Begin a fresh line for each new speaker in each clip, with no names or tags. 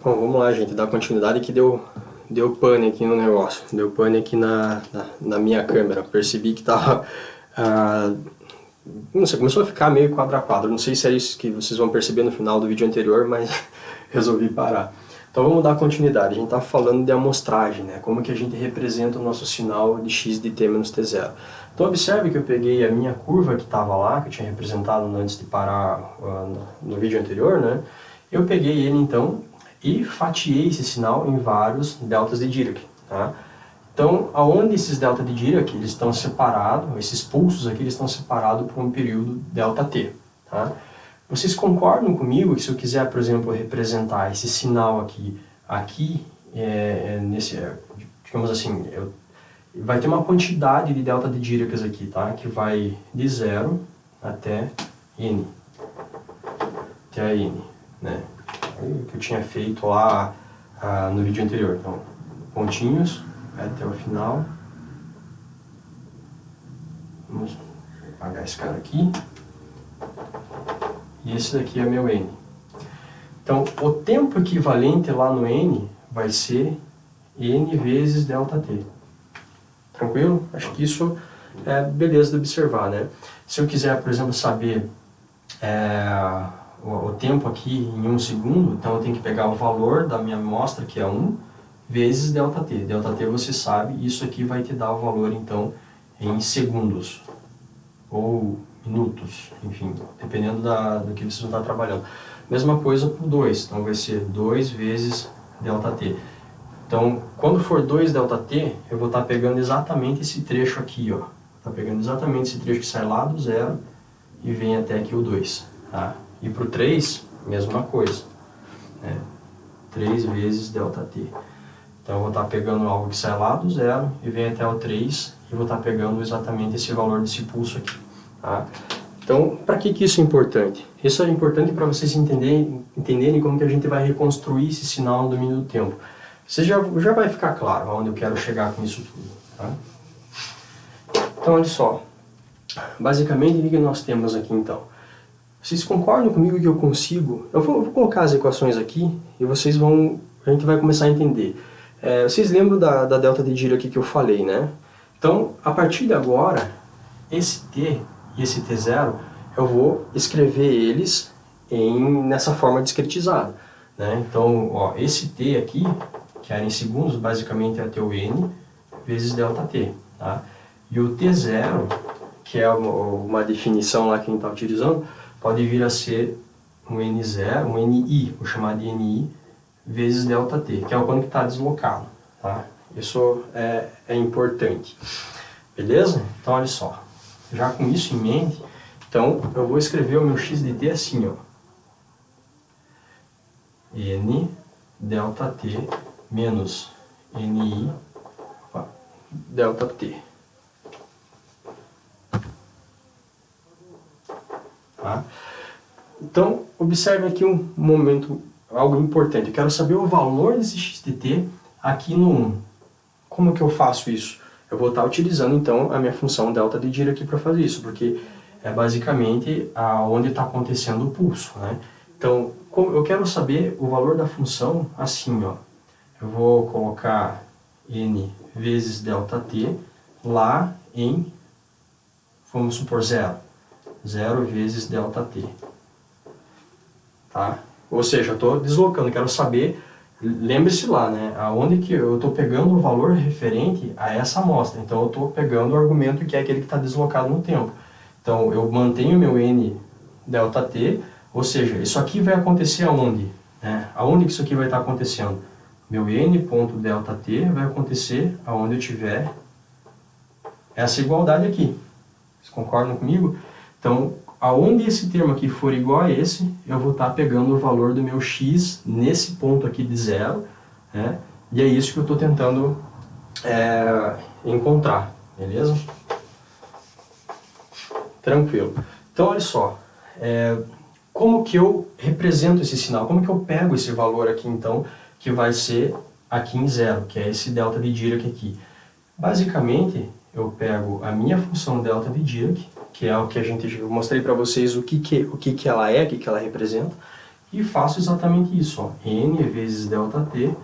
Bom, vamos lá, gente, dar continuidade que deu pane aqui no negócio, deu pane aqui na minha câmera, percebi que tava, não sei, começou a ficar meio quadro a quadro, não sei se é isso que vocês vão perceber no final do vídeo anterior, mas resolvi parar. Então vamos dar continuidade, a gente está falando de amostragem, né? Como que a gente representa o nosso sinal de x de t menos t0. Então observe que eu peguei a minha curva que estava lá, que eu tinha representado antes de parar no vídeo anterior, né? Eu peguei ele então e fatiei esse sinal em vários deltas de Dirac, tá? Então, aonde esses delta de Dirac eles estão separados, esses pulsos aqui eles estão separados por um período ΔT, tá? Vocês concordam comigo que se eu quiser, por exemplo, representar esse sinal aqui nesse, digamos assim, vai ter uma quantidade de delta de Diracs aqui, tá? Que vai de 0 até n, até a n, né? Que eu tinha feito lá no vídeo anterior. Então, pontinhos até o final. Vamos apagar esse cara aqui. E esse daqui é meu n. Então, o tempo equivalente lá no n vai ser n vezes ΔT. Tranquilo? Acho que isso é beleza de observar, né? Se eu quiser, por exemplo, saber o tempo aqui em 1 segundo, então eu tenho que pegar o valor da minha amostra, que é 1, vezes ΔT. ΔT você sabe, isso aqui vai te dar o valor então em segundos, ou minutos, enfim, dependendo do que vocês vão estar trabalhando. Mesma coisa para o 2, então vai ser 2 vezes ΔT. Então, quando for 2 ΔT, eu vou estar pegando exatamente esse trecho aqui, ó. Tá pegando exatamente esse trecho que sai lá do 0 e vem até aqui o 2, tá? E para o 3, mesma coisa, né? 3 vezes ΔT. Então eu vou estar pegando algo que sai lá do 0 e vem até o 3 e vou estar pegando exatamente esse valor desse pulso aqui, tá? Então, para que isso é importante? Isso é importante para vocês entenderem como que a gente vai reconstruir esse sinal no domínio do tempo. Você já vai ficar claro aonde eu quero chegar com isso tudo, tá? Então, olha só. Basicamente, o que nós temos aqui então? Vocês concordam comigo que eu consigo? Eu vou colocar as equações aqui e a gente vai começar a entender. Vocês lembram da delta de Dirac que eu falei, né? Então, a partir de agora, esse t e esse t0, eu vou escrever eles nessa forma discretizada, né? Então, ó, esse t aqui, que era em segundos, basicamente é teu n vezes ΔT, tá? E o t0, que é uma definição lá que a gente está utilizando, pode vir a ser um N0, um NI, vou chamar de NI, vezes ΔT, que é o quanto que está deslocado, tá? Isso é importante, beleza? Então, olha só, já com isso em mente, então eu vou escrever o meu x de t assim, ó. N ΔT menos NI ΔT. Tá? Então, observe aqui um momento, algo importante. Eu quero saber o valor desse x de t aqui no 1. Como que eu faço isso? Eu vou estar utilizando então a minha função delta de Dirac para fazer isso, porque é basicamente onde está acontecendo o pulso, né? Então, eu quero saber o valor da função assim, ó. Eu vou colocar n vezes ΔT lá em, vamos supor, 0. 0 vezes ΔT. Tá? Ou seja, eu estou deslocando, quero saber, lembre-se lá, né? Aonde que eu estou pegando o valor referente a essa amostra. Então eu estou pegando o argumento que é aquele que está deslocado no tempo. Então eu mantenho meu n ΔT, ou seja, isso aqui vai acontecer aonde? Né? Aonde que isso aqui vai estar acontecendo? Meu n.ΔT vai acontecer aonde eu tiver essa igualdade aqui. Vocês concordam comigo? Então, aonde esse termo aqui for igual a esse, eu vou estar pegando o valor do meu x nesse ponto aqui de 0, né? E é isso que eu estou tentando encontrar, beleza? Tranquilo. Então, olha só, como que eu represento esse sinal? Como que eu pego esse valor aqui, então, que vai ser aqui em 0, que é esse delta de Dirac aqui? Basicamente, eu pego a minha função delta de Dirac, que é o que eu mostrei para vocês o que ela é, o que ela representa. e faço exatamente isso, ó, n vezes ΔT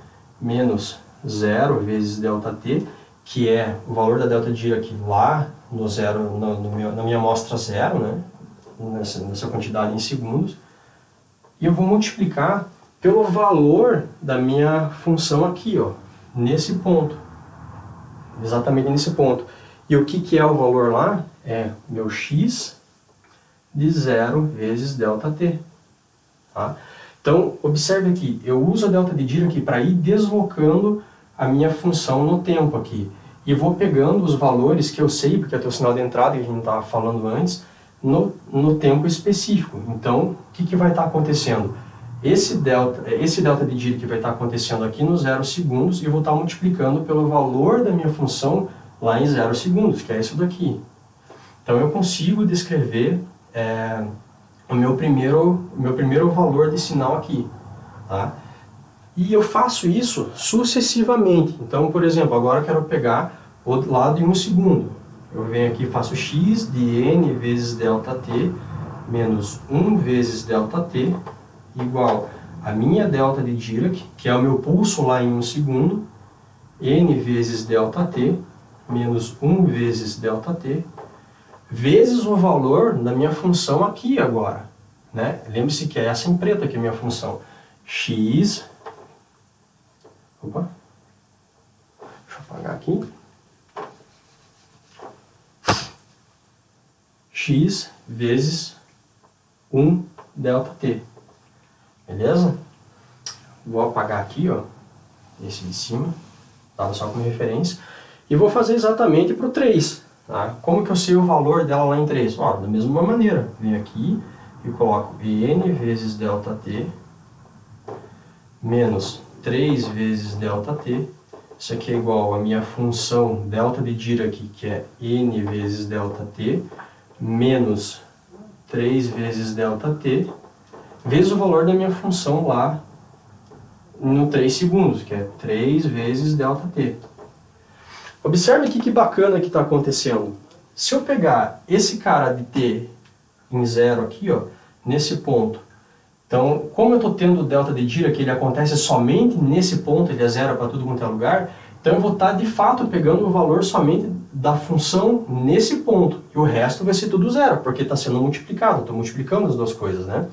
menos 0 vezes ΔT, que é o valor da delta Dirac lá no zero, na minha amostra zero, né? Nessa quantidade em segundos, e eu vou multiplicar pelo valor da minha função aqui, ó, nesse ponto, exatamente nesse ponto. E o que é o valor lá? É meu x de 0 vezes ΔT. Tá? Então, observe aqui, eu uso a delta de Dirac para ir deslocando a minha função no tempo aqui. E vou pegando os valores que eu sei, porque é o sinal de entrada que a gente estava falando antes, no tempo específico. Então, o que vai estar acontecendo? Esse delta de Dirac vai estar acontecendo aqui no 0 segundos e eu vou estar multiplicando pelo valor da minha função lá em 0 segundos, que é isso daqui. Então, eu consigo descrever o meu primeiro valor de sinal aqui. Tá? E eu faço isso sucessivamente. Então, por exemplo, agora eu quero pegar o lado em 1 segundo. Eu venho aqui e faço x de n vezes ΔT menos 1 vezes ΔT igual a minha delta de Dirac, que é o meu pulso lá em 1 segundo, n vezes ΔT menos 1 vezes ΔT, vezes o valor da minha função aqui agora. Né? Lembre-se que é essa em preto aqui a minha função. X... Opa! Deixa eu apagar aqui. X vezes 1 ΔT. Beleza? Vou apagar aqui, ó, esse de cima, estava só como referência, e vou fazer exatamente para o 3. Tá? Como que eu sei o valor dela lá em 3? Ó, da mesma maneira, venho aqui e coloco n vezes ΔT menos 3 vezes ΔT. Isso aqui é igual a minha função delta de Dirac, que é n vezes ΔT, menos 3 vezes ΔT, vezes o valor da minha função lá no 3 segundos, que é 3 vezes ΔT. Observe aqui que bacana que está acontecendo. Se eu pegar esse cara de t em 0 aqui, ó, nesse ponto, então, como eu estou tendo o delta de Dirac, ele acontece somente nesse ponto, ele é 0 para tudo quanto é lugar, então eu vou estar de fato pegando o valor somente da função nesse ponto, e o resto vai ser tudo 0, porque está sendo multiplicado, estou multiplicando as duas coisas, né?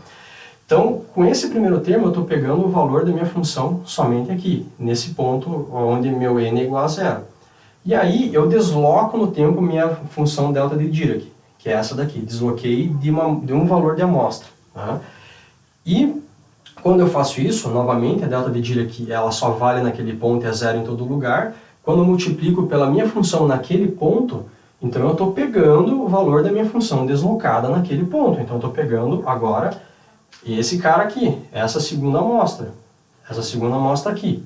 Então, com esse primeiro termo, eu estou pegando o valor da minha função somente aqui, nesse ponto onde meu n é igual a 0. E aí, eu desloco no tempo minha função delta de Dirac, que é essa daqui. Desloquei de um valor de amostra. Tá? E, quando eu faço isso, novamente, a delta de Dirac ela só vale naquele ponto e é 0 em todo lugar. Quando eu multiplico pela minha função naquele ponto, então eu estou pegando o valor da minha função deslocada naquele ponto. Então, eu estou pegando agora esse cara aqui, essa segunda amostra aqui.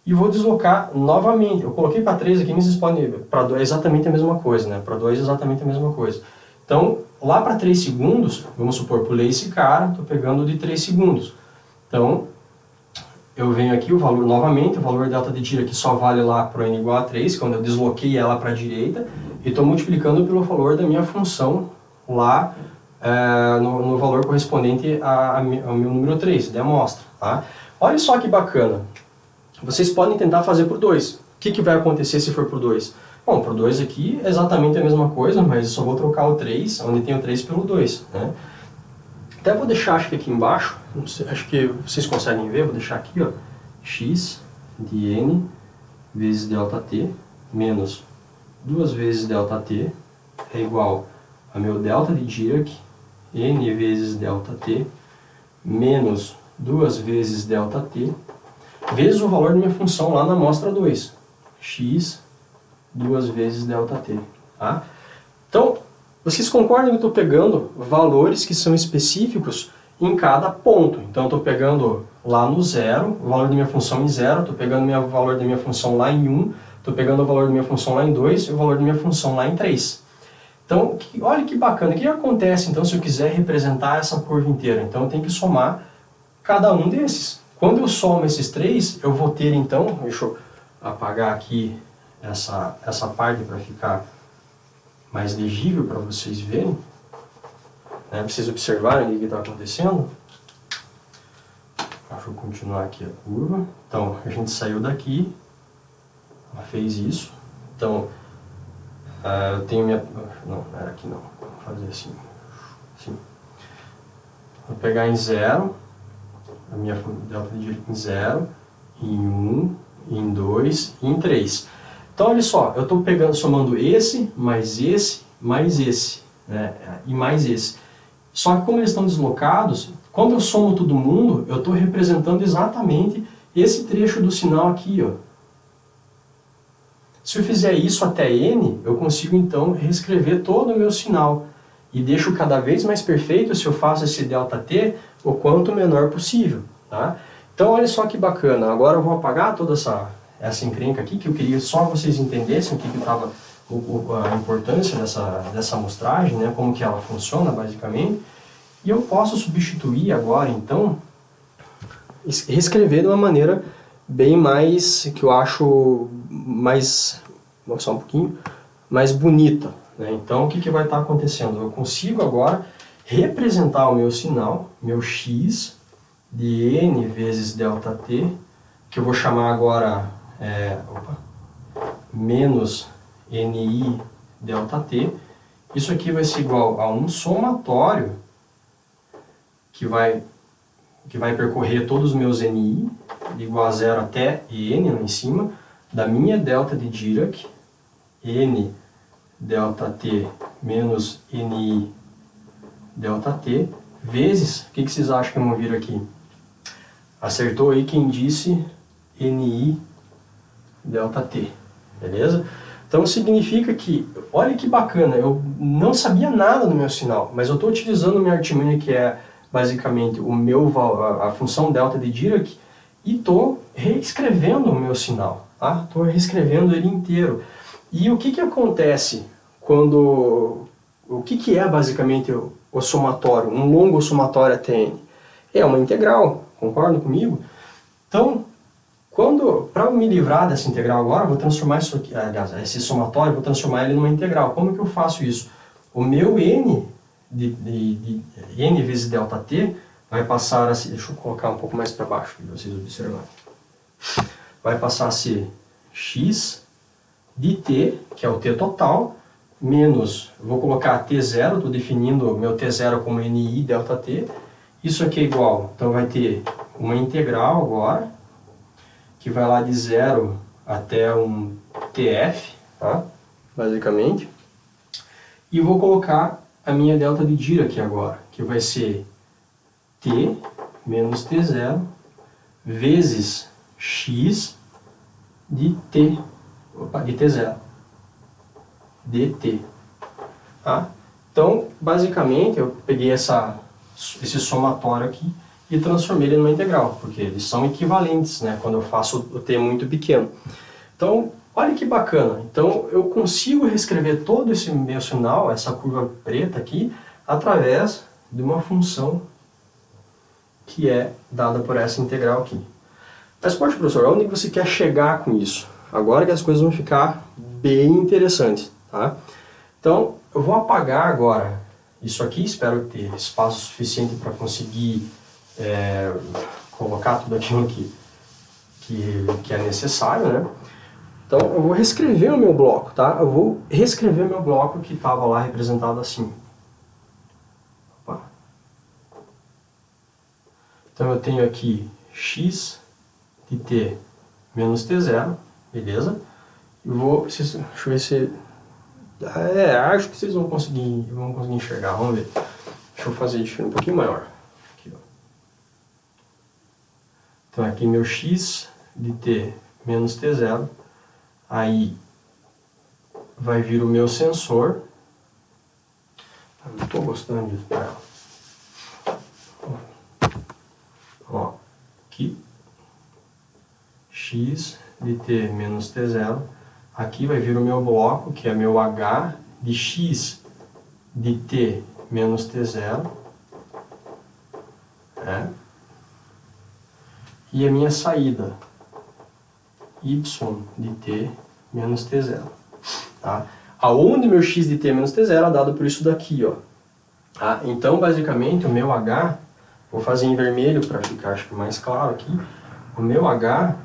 E vou deslocar novamente. Eu coloquei para 3 aqui, mas vocês podem... Para 2 é exatamente a mesma coisa, né? Para 2 é exatamente a mesma coisa. Então, lá para 3 segundos, vamos supor, pulei esse cara, estou pegando de 3 segundos. Então, eu venho aqui, o valor novamente, o valor delta de Dirac só vale lá para o n igual a 3, quando eu desloquei ela para a direita, e estou multiplicando pelo valor da minha função lá no valor correspondente ao meu número 3, de amostra. Tá? Olha só que bacana. Vocês podem tentar fazer por 2. O que vai acontecer se for por 2? Bom, por 2 aqui é exatamente a mesma coisa, mas eu só vou trocar o 3, onde tem o 3, pelo 2. Né? Até vou deixar, acho que aqui embaixo, não sei, acho que vocês conseguem ver, vou deixar aqui, ó, x de n vezes ΔT menos 2 vezes ΔT é igual a meu delta de Dirac, n vezes ΔT menos 2 vezes ΔT, vezes o valor da minha função lá na amostra 2, x 2 vezes ΔT. Tá? Então, vocês concordam que eu estou pegando valores que são específicos em cada ponto. Então, eu estou pegando lá no 0, o valor da minha função em 0, estou pegando o valor da minha função lá em 1, estou pegando o valor da minha função lá em 2 e o valor da minha função lá em 3. Então, olha que bacana. O que acontece, então, se eu quiser representar essa curva inteira? Então, eu tenho que somar cada um desses. Quando eu somo esses 3, eu vou ter, então, deixa eu apagar aqui essa parte para ficar mais legível para vocês verem, né, para vocês observarem o que está acontecendo. deixa eu continuar aqui a curva. Então, a gente saiu daqui, ela fez isso. Então, eu tenho minha... Não, não era aqui não. Vou fazer assim. Assim. Vou pegar em 0, a minha delta de Dirac em 0, em 1, em 2 e em 3. Então, olha só, eu estou somando esse, né, e mais esse. Só que como eles estão deslocados, quando eu somo todo mundo, eu estou representando exatamente esse trecho do sinal aqui, ó. Se eu fizer isso até n, eu consigo então reescrever todo o meu sinal. E deixo cada vez mais perfeito se eu faço esse ΔT o quanto menor possível. Tá? Então olha só que bacana. Agora eu vou apagar toda essa encrenca aqui, que eu queria só vocês entendessem o que estava a importância dessa amostragem, né? Como que ela funciona basicamente. E eu posso substituir agora então, reescrever de uma maneira bem mais, que eu acho mais, só um pouquinho, mais bonita. Né? Então o que vai estar acontecendo? Eu consigo agora representar o meu sinal, meu x de n vezes ΔT, que eu vou chamar agora menos ni ΔT. Isso aqui vai ser igual a um somatório que vai percorrer todos os meus ni, igual a 0 até n lá em cima, da minha delta de Dirac, n ΔT menos ni ΔT, vezes, o que vocês acham que eu vou vir aqui? Acertou aí quem disse ni ΔT, beleza? Então significa que, olha que bacana, eu não sabia nada do meu sinal, mas eu estou utilizando minha artimanha que é basicamente a função delta de Dirac e estou reescrevendo o meu sinal, tá? Estou reescrevendo ele inteiro. E o que acontece quando... O que é basicamente o somatório, um longo somatório até n? É uma integral, concordam comigo? Então, para me livrar dessa integral agora, eu vou transformar isso aqui, aliás, esse somatório, vou transformar ele numa integral. Como que eu faço isso? O meu n de n vezes ΔT vai passar a ser, deixa eu colocar um pouco mais para baixo para vocês observarem. Vai passar a ser x de t, que é o t total, menos, vou colocar t0, estou definindo o meu t0 como ni ΔT. Isso aqui é igual, então vai ter uma integral agora, que vai lá de 0 até um tf, tá? Basicamente. E vou colocar a minha delta de Dirac agora, que vai ser t menos t0 vezes x de t0, dt. Tá? Então, basicamente, eu peguei esse somatório aqui e transformei ele numa integral, porque eles são equivalentes, né, quando eu faço o t muito pequeno. Então, olha que bacana. Então, eu consigo reescrever todo esse meu sinal, essa curva preta aqui, através de uma função que é dada por essa integral aqui. Mas, poxa, professor, onde você quer chegar com isso? Agora que as coisas vão ficar bem interessantes, tá? Então, eu vou apagar agora isso aqui, espero ter espaço suficiente para conseguir colocar tudo aquilo que é necessário, né? Então, eu vou reescrever o meu bloco, tá? Eu vou reescrever meu bloco que estava lá representado assim. Opa. Então, eu tenho aqui x de t menos t0, beleza? Eu vou, deixa eu ver se... acho que vocês vão conseguir enxergar, vamos ver. Deixa eu fazer de um pouquinho maior. Aqui, ó. Então, aqui meu x de t menos t0. Aí vai vir o meu sensor. Eu não estou gostando disso. Ó, aqui. X de t menos t0. Aqui vai vir o meu bloco, que é meu h de x de t menos t0. E a minha saída, y de t menos t0. Tá? Aonde meu x de t menos t0 é dado por isso daqui, ó. Tá? Então, basicamente, o meu h Vou fazer em vermelho para ficar, acho que mais claro aqui. O meu h,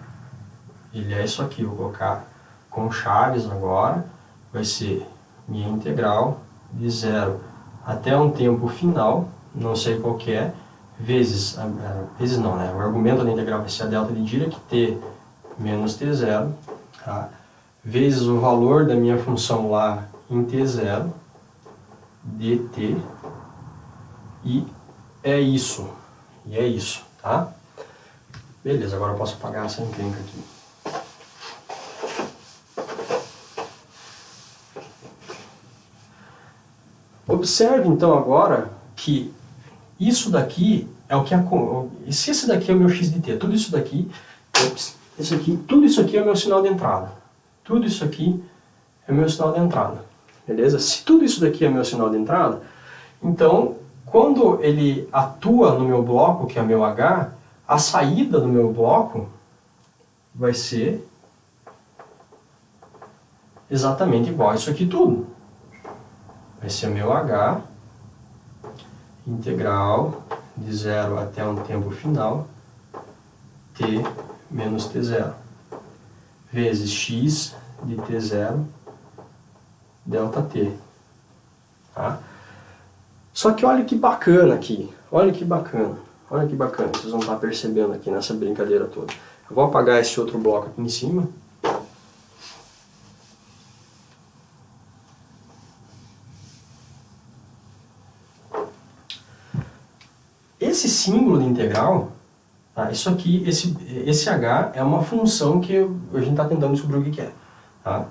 ele é isso aqui, vou colocar com chaves agora, vai ser minha integral de 0 até um tempo final, não sei qual que é, vezes não, né? O argumento da integral vai ser a delta de Dirac, t menos t0, tá? Vezes o valor da minha função lá em t0, dt, e é isso, tá? Beleza, agora eu posso apagar essa encrenca aqui. Observe então agora que isso daqui é o que se esse daqui é o meu x de t, tudo isso daqui, tudo isso aqui é o meu sinal de entrada. Tudo isso aqui é o meu sinal de entrada. Beleza? Se tudo isso daqui é meu sinal de entrada, então quando ele atua no meu bloco, que é meu h, a saída do meu bloco vai ser exatamente igual a isso aqui tudo. Vai ser meu h, integral de 0 até um tempo final, t menos t0, vezes x de t0, delta t. Tá? Só que olha que bacana aqui, olha que bacana, vocês vão estar percebendo aqui nessa brincadeira toda. Eu vou apagar esse outro bloco aqui em cima. Esse símbolo de integral, tá? Isso aqui, esse h é uma função que a gente está tentando descobrir o que é. Tá?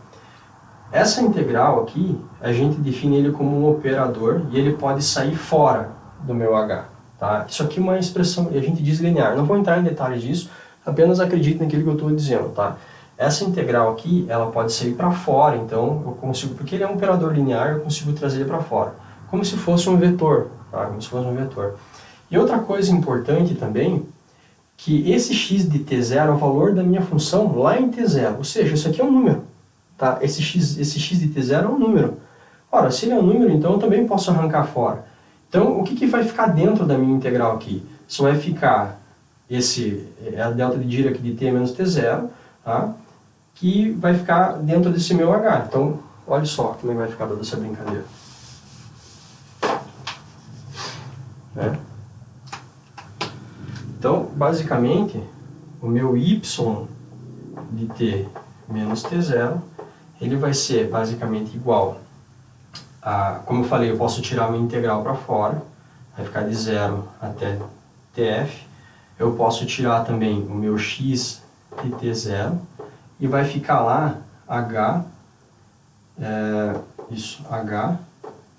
Essa integral aqui, a gente define ele como um operador e ele pode sair fora do meu h. Tá? Isso aqui é uma expressão, a gente diz linear. Não vou entrar em detalhes disso, apenas acredite naquilo que eu estou dizendo. Tá? Essa integral aqui, ela pode sair para fora, então eu consigo, porque ele é um operador linear, eu consigo trazer ele para fora. Como se fosse um vetor. Tá? Como se fosse um vetor. E outra coisa importante também, que esse x de t0 é o valor da minha função lá em t0. Ou seja, isso aqui é um número. Tá? Esse x de t0 é um número. Ora, se ele é um número, então eu também posso arrancar fora. Então, o que vai ficar dentro da minha integral aqui? Só vai ficar a delta de Dirac de t menos t0, tá? Que vai ficar dentro desse meu h. Então, olha só como vai ficar toda essa brincadeira. Né? Então, basicamente, o meu y de t menos t0, ele vai ser basicamente igual a, como eu falei, eu posso tirar a minha integral para fora, vai ficar de 0 até tf. Eu posso tirar também o meu x de t0 e vai ficar lá h, h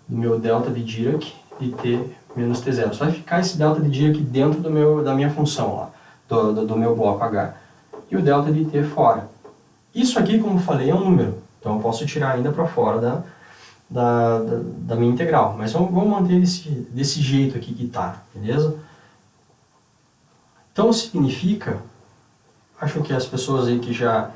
do meu delta de Dirac de t menos t0. Só vai ficar esse delta de Dirac dentro da minha função lá, do meu bloco h. E o delta de t fora. Isso aqui, como eu falei, é um número. Então eu posso tirar ainda para fora da minha integral. Mas vamos manter desse jeito aqui que está, beleza? Então significa, acho que as pessoas aí que já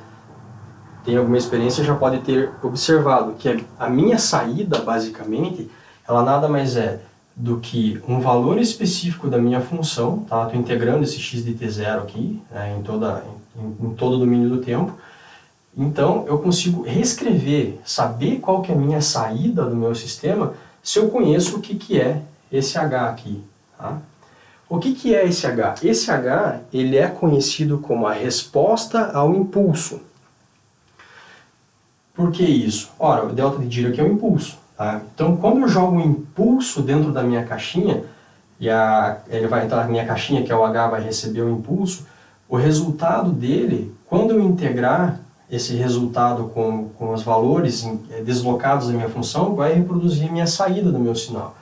têm alguma experiência já podem ter observado que a minha saída, basicamente, ela nada mais é do que um valor específico da minha função, tá? Estou integrando esse x de t0 aqui, né, em todo o domínio do tempo. Então, eu consigo reescrever, saber qual que é a minha saída do meu sistema, se eu conheço o que é esse h aqui. Tá? O que é esse h? Esse h, ele é conhecido como a resposta ao impulso. Por que isso? Ora, o delta de Dirac é o impulso. Tá? Então, quando eu jogo um impulso dentro da minha caixinha, e ele vai entrar na minha caixinha, que é o h, vai receber o impulso, o resultado dele, quando eu integrar esse resultado com os valores deslocados da minha função, vai reproduzir a minha saída do meu sinal.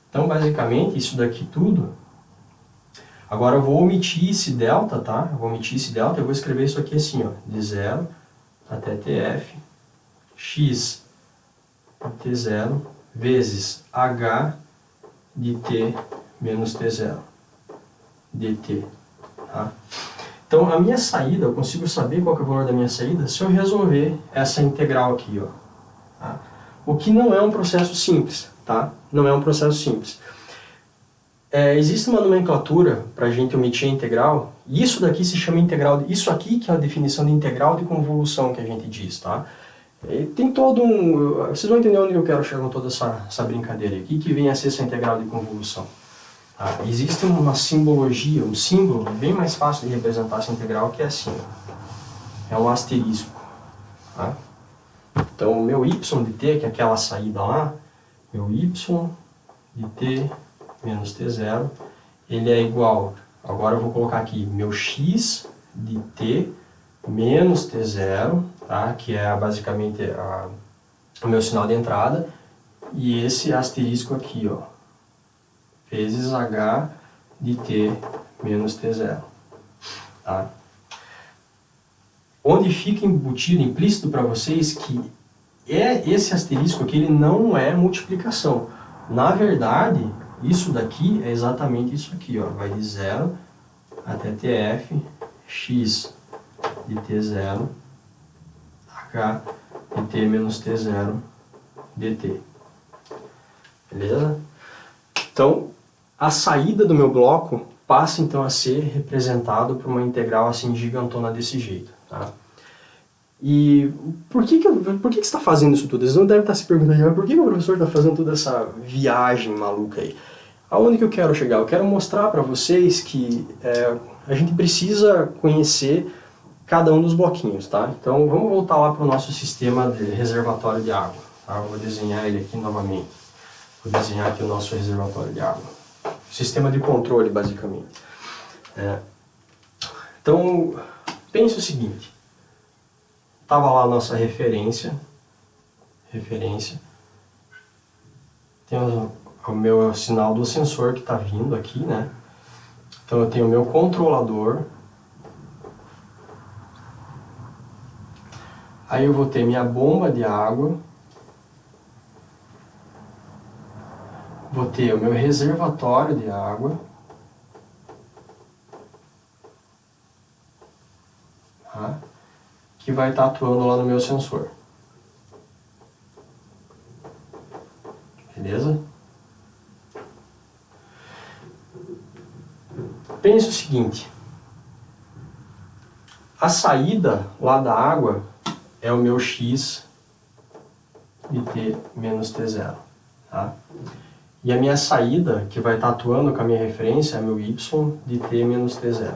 Então, basicamente, isso daqui tudo. Agora eu vou omitir esse delta, tá? Eu vou omitir esse delta, eu vou escrever isso aqui assim, ó, de 0 até tf, x de t0, vezes h de t menos t0, dt. Tá? Então, a minha saída, eu consigo saber qual que é o valor da minha saída se eu resolver essa integral aqui, ó. Tá? O que não é um processo simples, tá? Não é um processo simples. existe uma nomenclatura para a gente omitir a integral. Isso daqui se chama integral. Isso aqui que é a definição de integral de convolução que a gente diz, tá? Tem todo um... Vocês vão entender onde eu quero chegar com toda essa brincadeira aqui, que vem a ser essa integral de convolução. Tá? Existe uma simbologia, um símbolo bem mais fácil de representar essa integral, que é assim. É um asterisco. Tá? Então, o meu y de t, que é aquela saída lá, meu y de t menos t0, ele é igual, agora eu vou colocar aqui, meu x de t menos t0, tá? Que é basicamente o meu sinal de entrada, e esse asterisco aqui, ó, vezes h de t menos t0. Tá? Onde fica embutido, implícito para vocês, que esse asterisco aqui ele não é multiplicação. Na verdade, isso daqui é exatamente isso aqui, ó, vai de 0 até tf, x de t0, h de t menos t0 dt. Beleza? Então, a saída do meu bloco passa então a ser representado por uma integral assim gigantona desse jeito. Tá? E por que você está fazendo isso tudo? Vocês não devem estar se perguntando, mas por que o professor está fazendo toda essa viagem maluca aí? Aonde que eu quero chegar? Eu quero mostrar para vocês que a gente precisa conhecer cada um dos bloquinhos, tá? Então vamos voltar lá para o nosso sistema de reservatório de água. Tá? Eu vou desenhar ele aqui novamente. Vou desenhar aqui o nosso reservatório de água. Sistema de controle, basicamente. Então, pense o seguinte. Estava lá a nossa referência. Tem o meu sinal do sensor que está vindo aqui, né? Então eu tenho o meu controlador. Aí eu vou ter minha bomba de água. Vou ter o meu reservatório de água. Tá? Que vai estar atuando lá no meu sensor. Beleza? Pense o seguinte. A saída lá da água é o meu x de t menos t0. Tá? E a minha saída, que vai estar atuando com a minha referência, é meu y de t menos t0.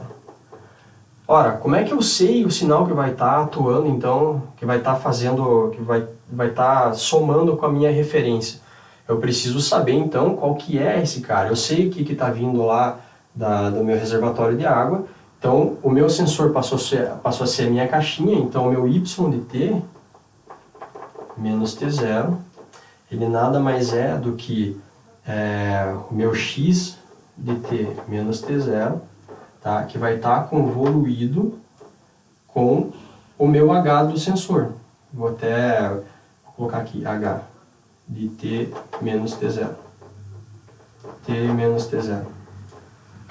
Ora, como é que eu sei o sinal que vai estar atuando, então, que vai estar fazendo, que vai estar somando com a minha referência? Eu preciso saber, então, qual que é esse cara. Eu sei o que está vindo lá do meu reservatório de água. Então, o meu sensor passou a ser a minha caixinha. Então, o meu y de t menos t0, ele nada mais é do que o meu x de t menos t0, tá? Que vai estar convoluído com o meu h do sensor. Vou colocar aqui h de t menos t0. T menos t0.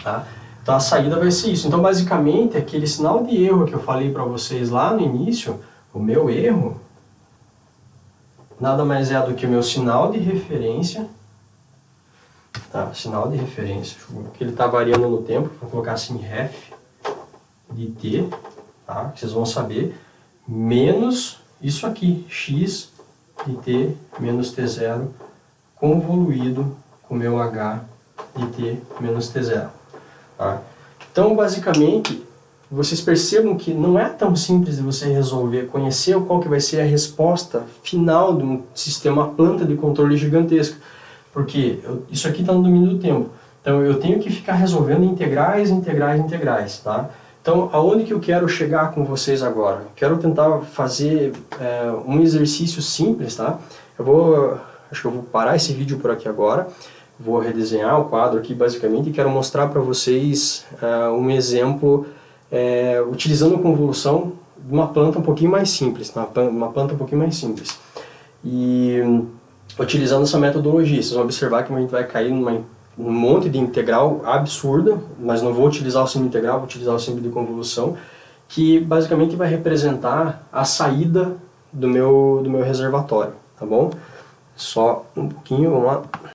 Tá? Então a saída vai ser isso. Então basicamente aquele sinal de erro que eu falei para vocês lá no início, o meu erro, nada mais é do que o meu sinal de referência. Tá? Sinal de referência, que ele está variando no tempo, vou colocar assim ref de t, tá? Que vocês vão saber, menos isso aqui, x de t menos t0 convoluído com o meu h de t menos t0. Tá? Então, basicamente, vocês percebam que não é tão simples de você resolver, conhecer qual que vai ser a resposta final de um sistema planta de controle gigantesco. Porque isso aqui está no domínio do tempo. Então, eu tenho que ficar resolvendo integrais, tá? Então, aonde que eu quero chegar com vocês agora? Quero tentar fazer um exercício simples, tá? Acho que eu vou parar esse vídeo por aqui agora. Vou redesenhar o quadro aqui, basicamente, e quero mostrar para vocês um exemplo utilizando a convolução de uma planta um pouquinho mais simples, tá? Uma planta um pouquinho mais simples. E utilizando essa metodologia, vocês vão observar que a gente vai cair num monte de integral absurda, mas não vou utilizar o símbolo integral, vou utilizar o símbolo de convolução, que basicamente vai representar a saída do meu reservatório, tá bom? Só um pouquinho, vamos lá.